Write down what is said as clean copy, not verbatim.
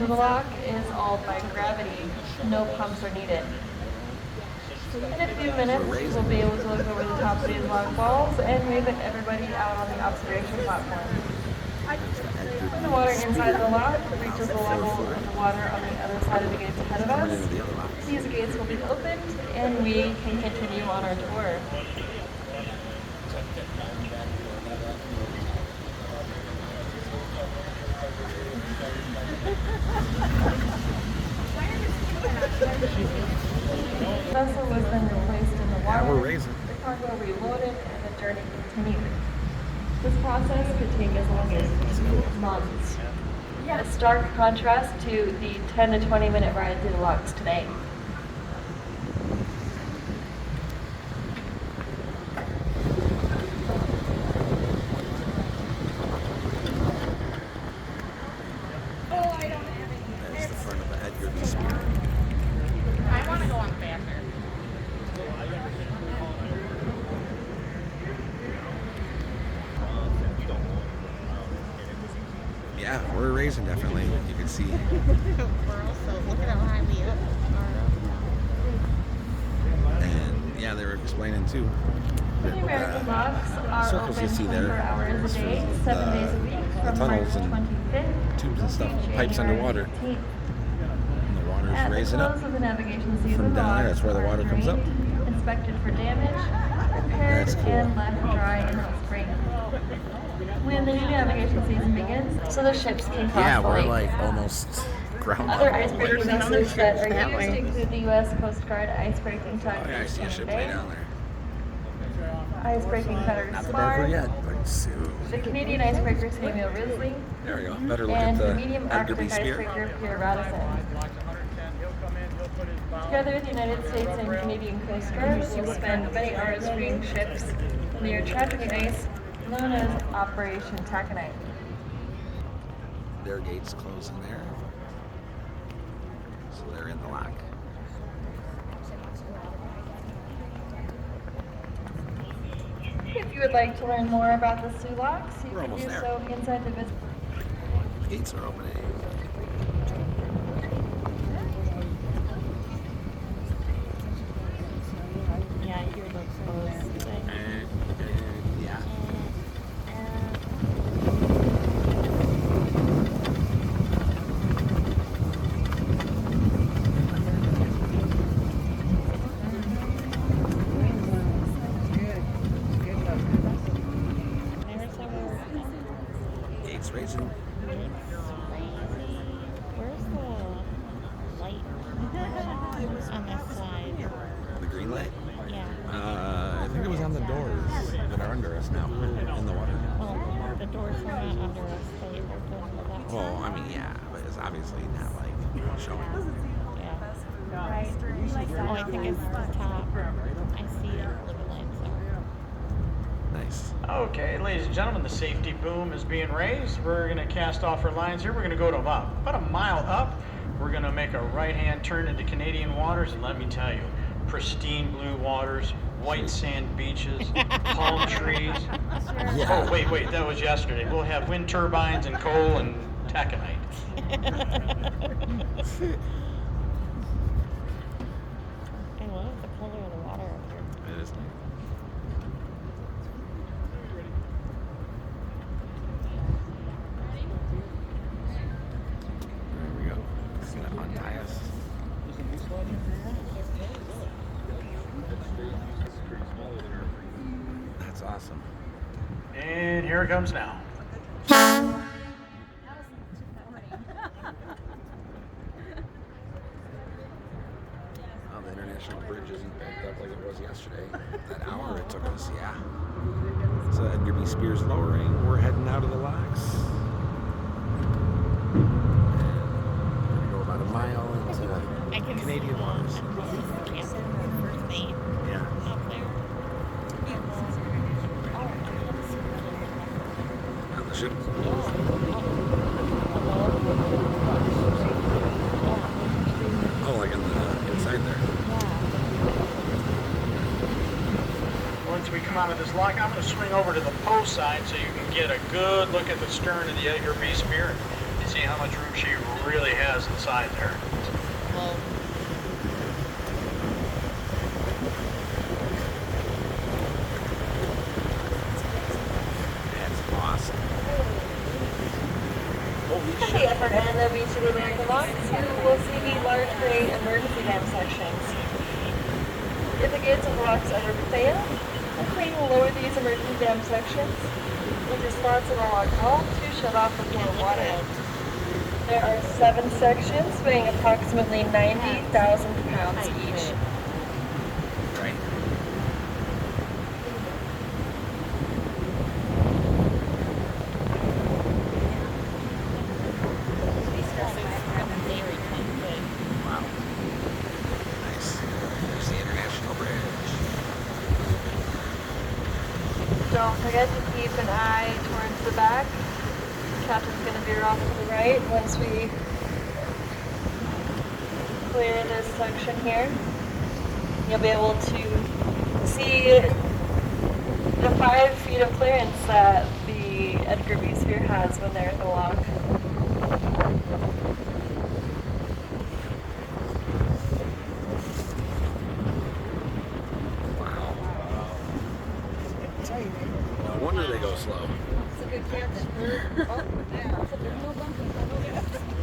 to the lock is all by gravity. No pumps are needed. In a few minutes, we'll be able to look over the top of these lock walls and wave at everybody out on the observation platform. The water inside the lock reaches the level of the water on the other side of the gates ahead of us. These gates will be opened and we can continue on our tour. The vessel was then replaced in the water. Yeah, we're raising. The cargo reloaded and the journey continued. This process could take as long as months. A stark contrast to the 10 to 20 minute ride through the locks today. There's the front of the Edgar B. Speer. I want to go on the back there. Yeah, we're raising definitely. You can see. We're also, look at how high we up. And yeah, they were explaining too. The American locks are circles you open see 24 there, hours a day, 7 days a week, from tunnels March and 25th tubes and stuff, to pipes January underwater. 18th. And the water's At raising the up. close of the navigation season, From down there, the that's where the locks water are comes up. drained, inspected for damage, repaired, That's cool. and left dry in the spring. When the new navigation season begins, so the ships can cross Yeah, the we're lake. like almost ground Other level. icebreaking vessels that are that used way. include the U.S. Coast Guard icebreaking tug Oh yeah, I see a ship way down there. icebreaking cutter Not the Barker Speer, yet, but soon. the Canadian icebreaker Samuel Risley, There we go. Better look and at the the medium Edgar B. Arctic Speer. icebreaker Pierre Radisson. Together, the United States and Canadian Coast Guards will spend many hours freeing ships near trafficking ice known as Operation Taconite. Their gates closing there. So they're in the lock. If you would like to learn more about the Soo Locks, you We're can almost do there. so inside the visit. The gates are opening. Yeah, here looks close. Yeah. There's some Gates raising. Where's the light on this side? The green light. Yeah. I think it was on the doors that are under us now in the water. Well, the doors are not under us. They open with that. Well, I mean, yeah, but it's obviously not like showing. Yeah. Oh, I think it's the top. I see it where the lights are. Nice. Okay, ladies and gentlemen, the safety boom is being raised. We're going to cast off our lines here. We're going to go to about a mile up. We're going to make a right-hand turn into Canadian waters, and let me tell you, pristine blue waters, white sand beaches, palm trees. Yeah. Oh, wait, that was yesterday. We'll have wind turbines and coal and taconite. I love the color of the water up here. It is nice. There we go. It's gonna untie us. That's awesome. And here it comes now. Oh, the international bridge isn't backed up like it was yesterday. That hour it took us, yeah. So Edgar B. Speer's lowering. We're heading out of the locks. We're gonna go about a mile I into can Canadian waters. Yeah, first name Yeah. up there. On the ship. Oh, like on the inside there. Once we come out of this lock, I'm going to swing over to the Poe side so you can get a good look at the stern of the Edgar B. Speer and see how much room she really has. has inside there. Well, That's awesome. Holy At the shit. upper end of each of the MacArthur Locks, you will see the large gray emergency dam sections. If the gates of the locks ever fail, the crane will lower these emergency dam sections with response in the lock hull to shut off the flow of water. There are 7 sections weighing approximately 90,000 pounds each. Right? very comfy. Wow. Nice. There's the International Bridge. Don't forget to keep an eye towards the back. Captain's going to veer off to the right once we clear this section here. You'll be able to see the 5 feet of clearance that the Edgar B Speer has when they're at the lock. Wow. No wonder they go slow. It's a good captain. Oh, yeah.